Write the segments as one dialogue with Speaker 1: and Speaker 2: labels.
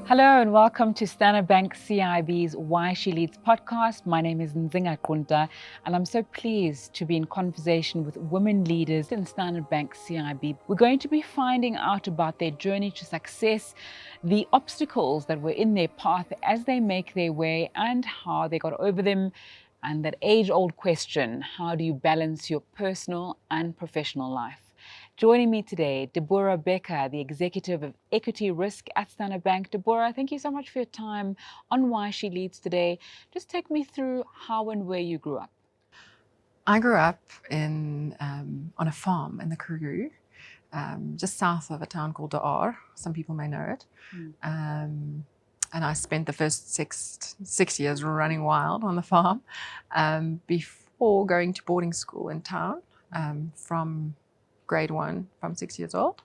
Speaker 1: Hello and welcome to Standard Bank CIB's Why She Leads podcast. My name is Nzinga Kunta and I'm so pleased to be in conversation with women leaders in Standard Bank CIB. We're going to be finding out about their journey to success, the obstacles that were in their path as they make their way and how they got over them, and that age-old question, how do you balance your personal and professional life? Joining me today, Debora Bekker, the Executive of Equity Risk at Standard Bank. Debora, thank you so much for your time on Why She Leads today. Just take me through how and where you grew up.
Speaker 2: I grew up on a farm in the Karoo, just south of a town called Debora. Some people may know it. And I spent the first six years running wild on the farm before going to boarding school in town from grade 1 from 6 years old.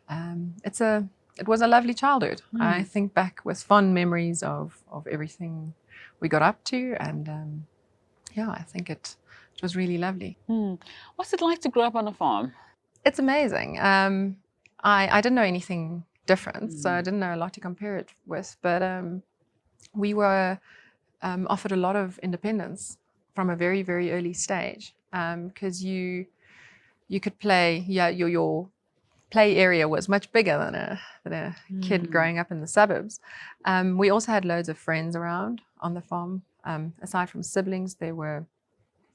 Speaker 2: It was a lovely childhood. I think back with fond memories of everything we got up to, and I think it was really lovely.
Speaker 1: What's it like to grow up on a farm?
Speaker 2: It's amazing. I didn't know anything different, so I didn't know a lot to compare it with, but we were offered a lot of independence from a very, very early stage, because you could play, your play area was much bigger than a kid growing up in the suburbs. We also had loads of friends around on the farm. Aside from siblings, there were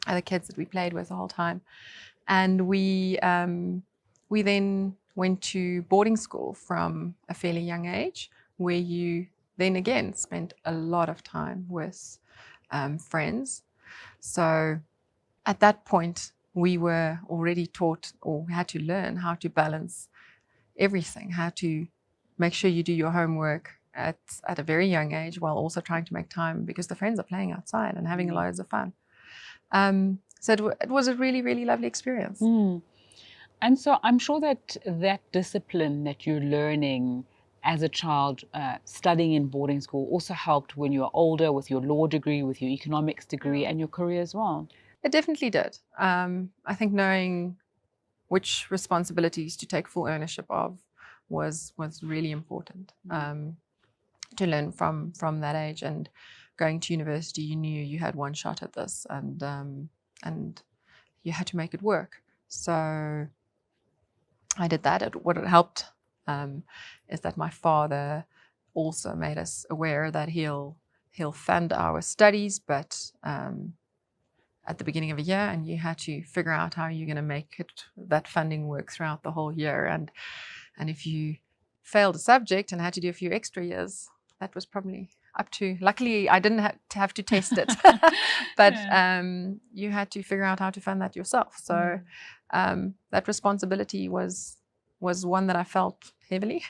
Speaker 2: other kids that we played with the whole time. And we then went to boarding school from a fairly young age, where you then again spent a lot of time with friends. So at that point, we were already taught, or we had to learn how to balance everything, how to make sure you do your homework at a very young age while also trying to make time, because the friends are playing outside and having loads of fun. So it was a really, really lovely experience.
Speaker 1: And so I'm sure that discipline that you're learning as a child, studying in boarding school, also helped when you were older with your law degree, with your economics degree, and your career as well.
Speaker 2: It definitely did. I think knowing which responsibilities to take full ownership of was really important to learn from that age. And going to university, you knew you had one shot at this, and you had to make it work. So I did that. What it helped is that my father also made us aware that he'll fund our studies, but at the beginning of a year, and you had to figure out how you're going to make that funding work throughout the whole year. And if you failed a subject and had to do a few extra years, that was probably up to, luckily I didn't have to test it, but you had to figure out how to fund that yourself. So that responsibility was one that I felt heavily.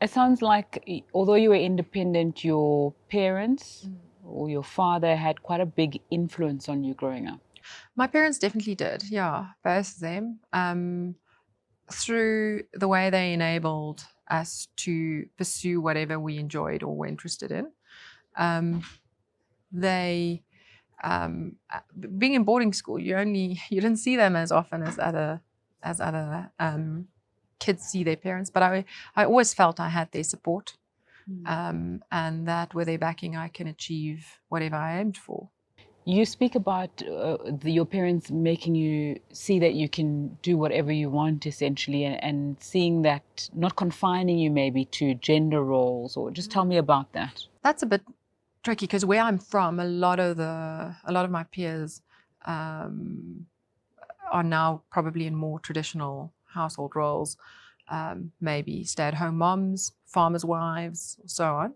Speaker 1: It sounds like, although you were independent, your parents or your father had quite a big influence on you growing up.
Speaker 2: My parents definitely did, yeah, both of them. Through the way they enabled us to pursue whatever we enjoyed or were interested in. They, being in boarding school, you didn't see them as often as other kids see their parents, but I always felt I had their support. And that with their backing, I can achieve whatever I aimed for.
Speaker 1: You speak about your parents making you see that you can do whatever you want, essentially, and seeing that, not confining you maybe to gender roles, or just tell me about that.
Speaker 2: That's a bit tricky, because where I'm from, a lot of my peers are now probably in more traditional household roles. Maybe stay-at-home moms, farmers' wives, so on.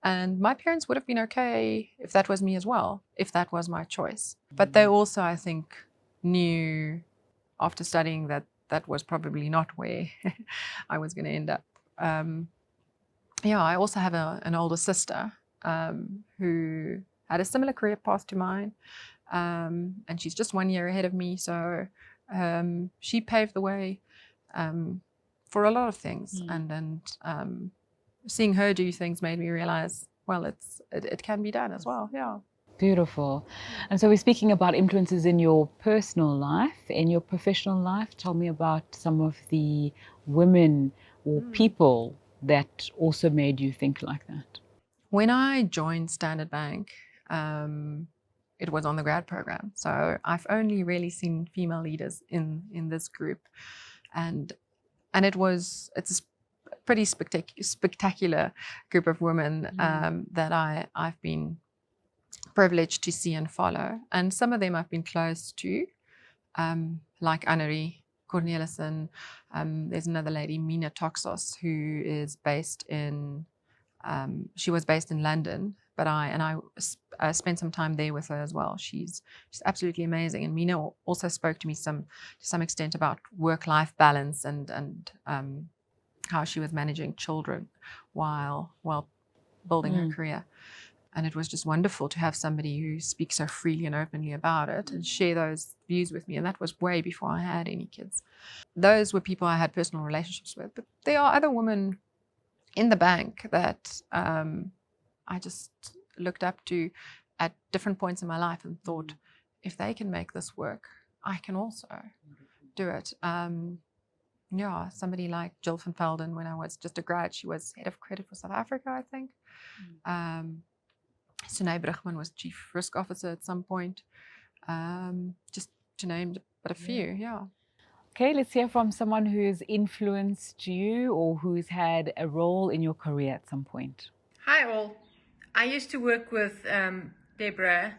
Speaker 2: And my parents would have been okay if that was me as well, if that was my choice. But they also, I think, knew after studying that was probably not where I was going to end up. I also have an older sister who had a similar career path to mine, and she's just 1 year ahead of me. So she paved the way for a lot of things, and seeing her do things made me realize, well, it can be done as well. Yeah.
Speaker 1: Beautiful. And so we're speaking about influences in your personal life, in your professional life. Tell me about some of the women or people that also made you think like that?
Speaker 2: When I joined Standard Bank, it was on the grad program. So I've only really seen female leaders in this group. And it's a pretty spectacular group of women that I've been privileged to see and follow. And some of them I've been close to, like Annerie Cornelissen. There's another lady, Mina Toxos, who is based in, she was based in London, but I spent some time there with her as well. She's absolutely amazing. And Mina also spoke to me to some extent about work-life balance and how she was managing children while building her career. And it was just wonderful to have somebody who speaks so freely and openly about it and share those views with me. And that was way before I had any kids. Those were people I had personal relationships with. But there are other women in the bank that I just looked up to at different points in my life and thought, if they can make this work, I can also do it. Somebody like Jill van Velden, when I was just a grad, she was head of credit for South Africa, I think. Sunay Brugman was chief risk officer at some point. Just to name but a few, yeah.
Speaker 1: Okay, let's hear from someone who's influenced you or who's had a role in your career at some point.
Speaker 3: Hi all. I used to work with Debora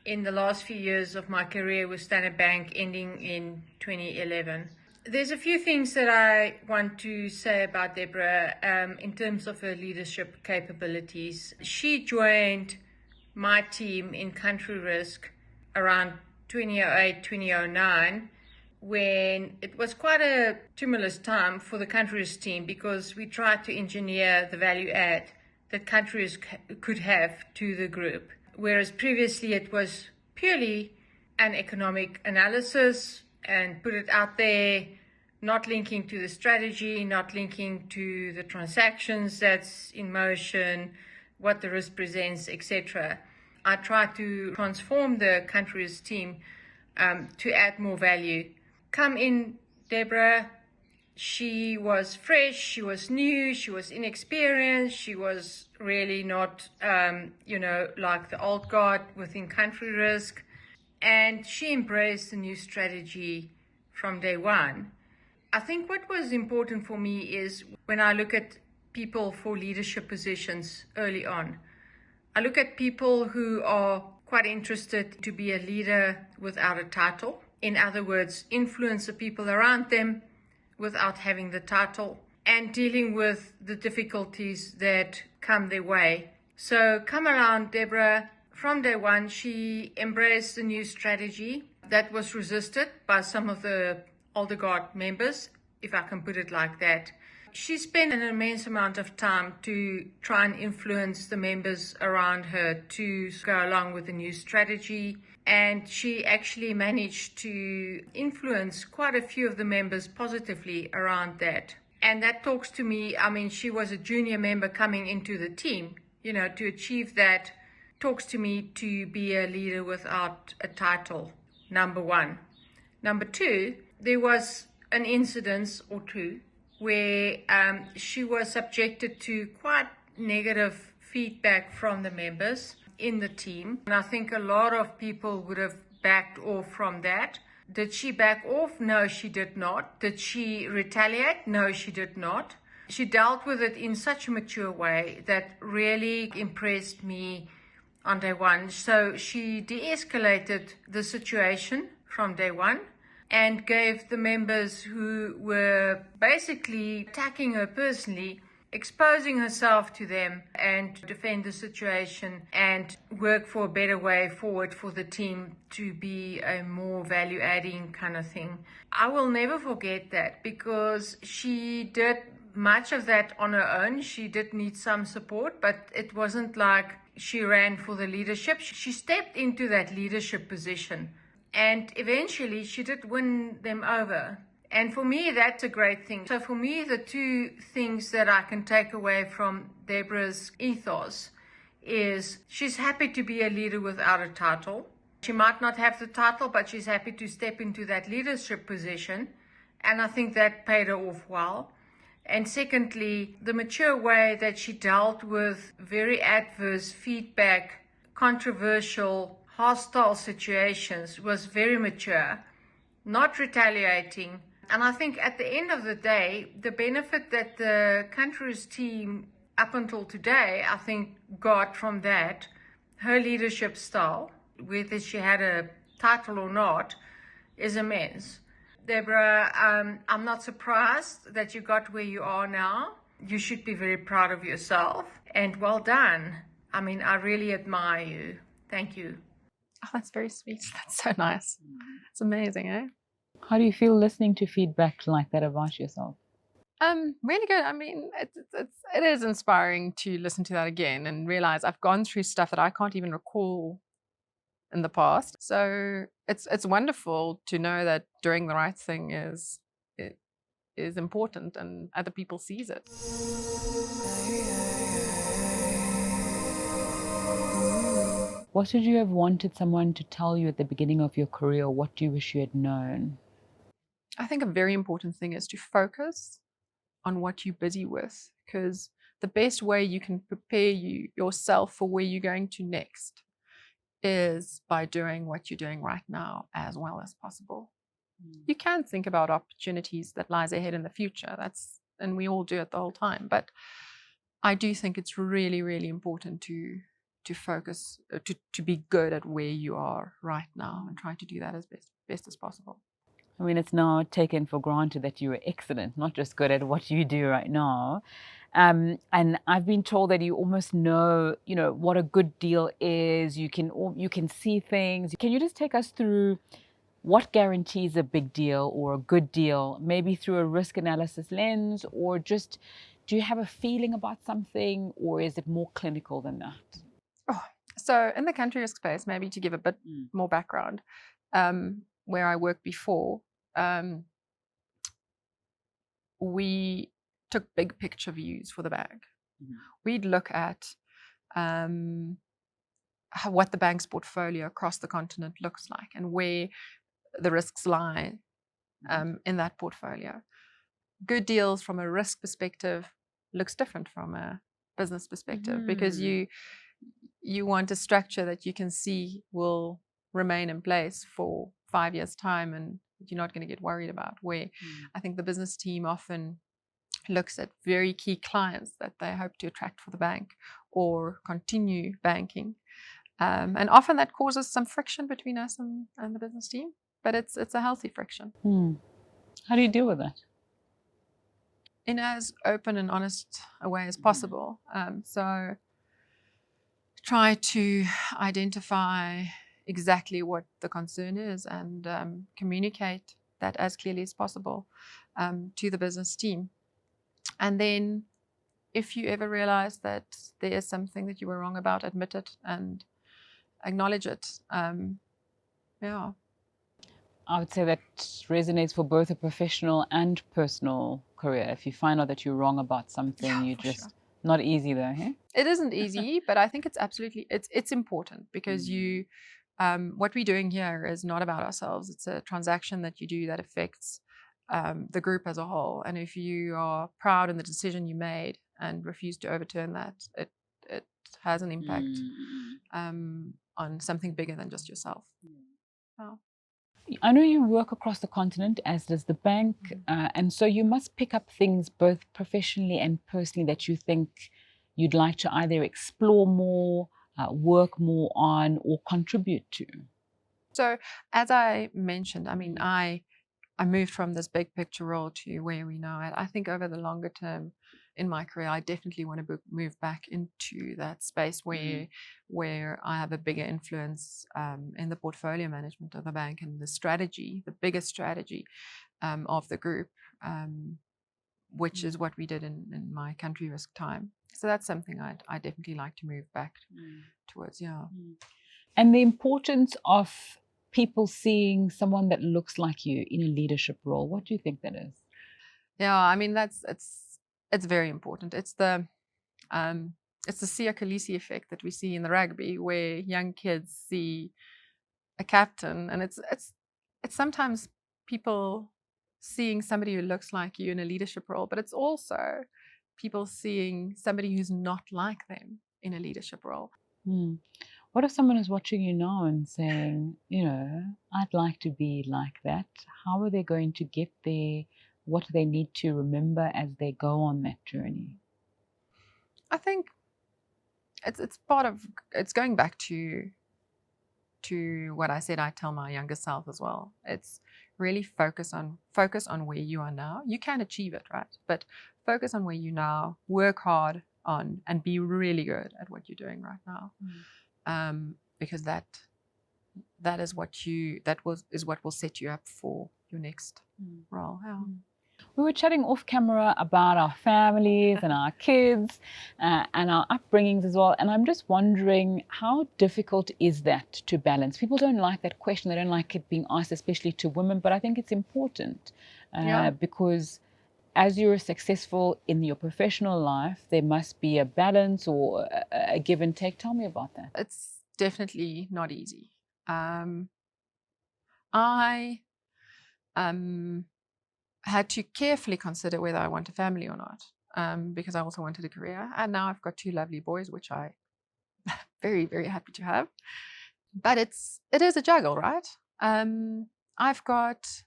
Speaker 3: in the last few years of my career with Standard Bank, ending in 2011. There's a few things that I want to say about Debora in terms of her leadership capabilities. She joined my team in country risk around 2008, 2009, when it was quite a tumultuous time for the country risk team because we tried to engineer the value add that country risk could have to the group. Whereas previously it was purely an economic analysis and put it out there, not linking to the strategy, not linking to the transactions that's in motion, what the risk presents, etc. I try to transform the country risk team to add more value. Come in, Debora. She was fresh, she was new, she was inexperienced, she was really not, like the old guard within country risk. And she embraced the new strategy from day one. I think what was important for me is when I look at people for leadership positions early on, I look at people who are quite interested to be a leader without a title. In other words, influence the people around them without having the title and dealing with the difficulties that come their way. So come around, Debora. From day one, she embraced the new strategy that was resisted by some of the older guard members, if I can put it like that. She spent an immense amount of time to try and influence the members around her to go along with the new strategy. And she actually managed to influence quite a few of the members positively around that. And that talks to me, she was a junior member coming into the team, to achieve that talks to me to be a leader without a title, number one. Number two, there was an incident or two where she was subjected to quite negative feedback from the members in the team. And I think a lot of people would have backed off from that. Did she back off? No, she did not. Did she retaliate? No, she did not. She dealt with it in such a mature way that really impressed me on day one. So she de-escalated the situation from day one and gave the members who were basically attacking her personally, exposing herself to them and defend the situation and work for a better way forward for the team to be a more value-adding kind of thing. I will never forget that because she did much of that on her own. She did need some support, but it wasn't like she ran for the leadership. She stepped into that leadership position and eventually she did win them over. And for me, that's a great thing. So for me, the two things that I can take away from Debora's ethos is she's happy to be a leader without a title. She might not have the title, but she's happy to step into that leadership position. And I think that paid her off well. And secondly, the mature way that she dealt with very adverse feedback, controversial, hostile situations was very mature, not retaliating. And I think at the end of the day, the benefit that the country's team up until today, I think, got from that, her leadership style, whether she had a title or not, is immense. Debora, I'm not surprised that you got where you are now. You should be very proud of yourself, and well done. I mean, I really admire you. Thank you.
Speaker 2: Oh, that's very sweet. That's so nice. It's amazing, eh?
Speaker 1: How do you feel listening to feedback like that about yourself?
Speaker 2: Really good. I mean, it is inspiring to listen to that again and realize I've gone through stuff that I can't even recall in the past. So it's wonderful to know that doing the right thing is important and other people sees it.
Speaker 1: What would you have wanted someone to tell you at the beginning of your career? What do you wish you had known?
Speaker 2: I think a very important thing is to focus on what you're busy with, because the best way you can prepare yourself for where you're going to next is by doing what you're doing right now as well as possible. You can think about opportunities that lies ahead in the future. And we all do it the whole time. But I do think it's really, really important to focus, to be good at where you are right now and try to do that as best as possible.
Speaker 1: I mean, it's now taken for granted that you are excellent, not just good at what you do right now. And I've been told that you almost know, what a good deal is. You can see things. Can you just take us through what guarantees a big deal or a good deal, maybe through a risk analysis lens, or just do you have a feeling about something, or is it more clinical than that?
Speaker 2: Oh, so in the country risk space, maybe to give a bit more background, where I worked before, we took big picture views for the bank. We'd look at what the bank's portfolio across the continent looks like and where the risks lie in that portfolio. Good deals from a risk perspective looks different from a business perspective, because you want a structure that you can see will remain in place for 5 years' time and you're not going to get worried about. Where I think the business team often looks at very key clients that they hope to attract for the bank or continue banking. And often that causes some friction between us and the business team, but it's a healthy friction.
Speaker 1: How do you deal with that?
Speaker 2: In as open and honest a way as possible. So try to identify exactly what the concern is and communicate that as clearly as possible to the business team. And then if you ever realize that there is something that you were wrong about, admit it and acknowledge it. Yeah.
Speaker 1: I would say that resonates for both a professional and personal career. If you find out that you're wrong about something, you just
Speaker 2: sure.
Speaker 1: Not easy though, eh?
Speaker 2: It isn't easy, but I think it's absolutely it's important, because what we're doing here is not about ourselves. It's a transaction that you do that affects the group as a whole. And if you are proud in the decision you made and refuse to overturn that, it has an impact on something bigger than just yourself. Oh.
Speaker 1: I know you work across the continent, as does the bank, and so you must pick up things both professionally and personally that you think you'd like to either explore more, work more on, or contribute to.
Speaker 2: So, as I mentioned, I mean, I moved from this big picture role to where we now at. I think over the longer term in my career, I definitely want to move back into that space where I have a bigger influence in the portfolio management of the bank and the strategy, the biggest strategy of the group, which is what we did in my country risk time. So that's something I definitely like to move back towards, yeah.
Speaker 1: And the importance of people seeing someone that looks like you in a leadership role, what do you think that is?
Speaker 2: Yeah, I mean, it's very important. It's the Sia Kesi effect that we see in the rugby, where young kids see a captain, and it's sometimes people seeing somebody who looks like you in a leadership role, but it's also people seeing somebody who's not like them in a leadership role.
Speaker 1: What if someone is watching you now and saying, I'd like to be like that? How are they going to get there? What do they need to remember as they go on that journey?
Speaker 2: I think it's going back to what I said I tell my younger self as well. It's really focus on where you are now. You can achieve it, right? But focus on where you now, work hard on, and be really good at what you're doing right now. Because that is what will set you up for your next role. Yeah.
Speaker 1: We were chatting off camera about our families and our kids and our upbringings as well. And I'm just wondering, how difficult is that to balance? People don't like that question. They don't like it being asked, especially to women. But I think it's important because as you're successful in your professional life, there must be a balance or a give and take. Tell me about that.
Speaker 2: It's definitely not easy. I had to carefully consider whether I want a family or not, because I also wanted a career. And now I've got 2 lovely boys, which I'm very, very happy to have. But it is a juggle, right? I've got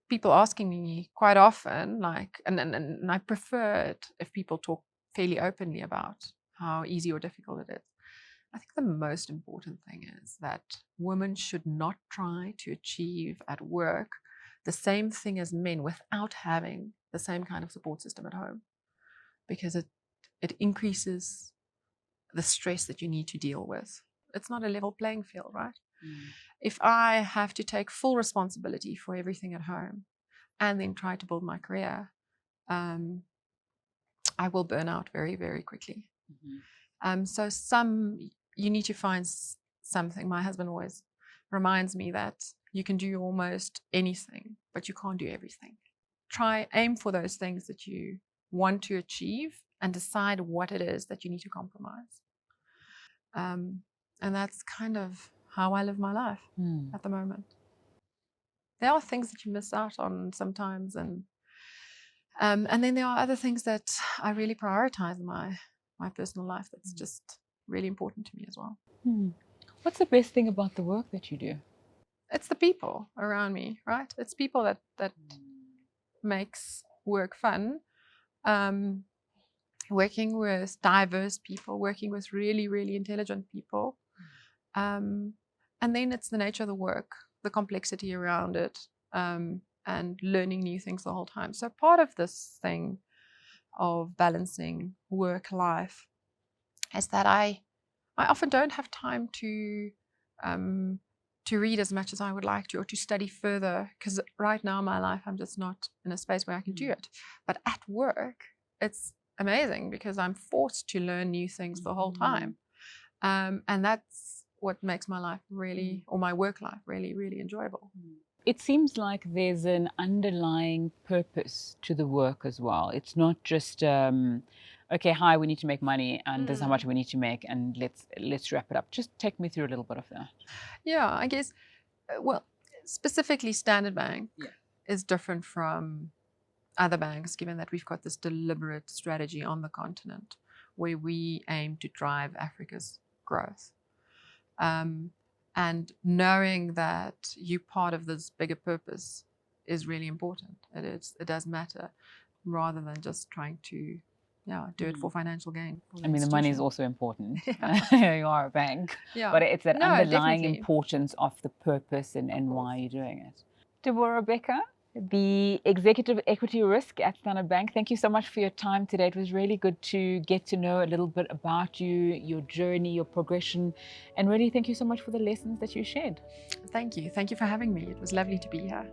Speaker 2: people asking me quite often, like, and I prefer it if people talk fairly openly about how easy or difficult it is. I think the most important thing is that women should not try to achieve at work the same thing as men without having the same kind of support system at home, because it increases the stress that you need to deal with. It's not a level playing field, right? If I have to take full responsibility for everything at home and then try to build my career, I will burn out very, very quickly. So you need to find something. My husband always reminds me that you can do almost anything, but you can't do everything. Aim for those things that you want to achieve and decide what it is that you need to compromise. And that's kind of how I live my life at the moment. There are things that you miss out on sometimes, and then there are other things that I really prioritize in my personal life that's just really important to me as well.
Speaker 1: What's the best thing about the work that you do?
Speaker 2: It's the people around me, right? It's people that makes work fun. Working with diverse people, working with really, really intelligent people. And then it's the nature of the work, the complexity around it, and learning new things the whole time. So part of this thing of balancing work life is that I often don't have time to read as much as I would like to, or to study further, because right now in my life I'm just not in a space where I can do it. But at work, it's amazing because I'm forced to learn new things the whole time, and that's what makes my life really, or my work life really, really enjoyable.
Speaker 1: It seems like there's an underlying purpose to the work as well. It's not just okay, hi, we need to make money, and this is how much we need to make, and let's wrap it up. Just take me through a little bit of that.
Speaker 2: Yeah, I guess, well, specifically Standard Bank is different from other banks, given that we've got this deliberate strategy on the continent where we aim to drive Africa's growth. And knowing that you're part of this bigger purpose is really important. It does matter, rather than just trying to do it for financial gain.
Speaker 1: I mean, the money is also important. You are a bank. But it's that underlying importance of the purpose and why you're doing it. Debora Bekker, the Executive Equity Risk at Standard Bank, thank you so much for your time today. It was really good to get to know a little bit about you, your journey, your progression, and really thank you so much for the lessons that you shared.
Speaker 2: Thank you. Thank you for having me. It was lovely to be here.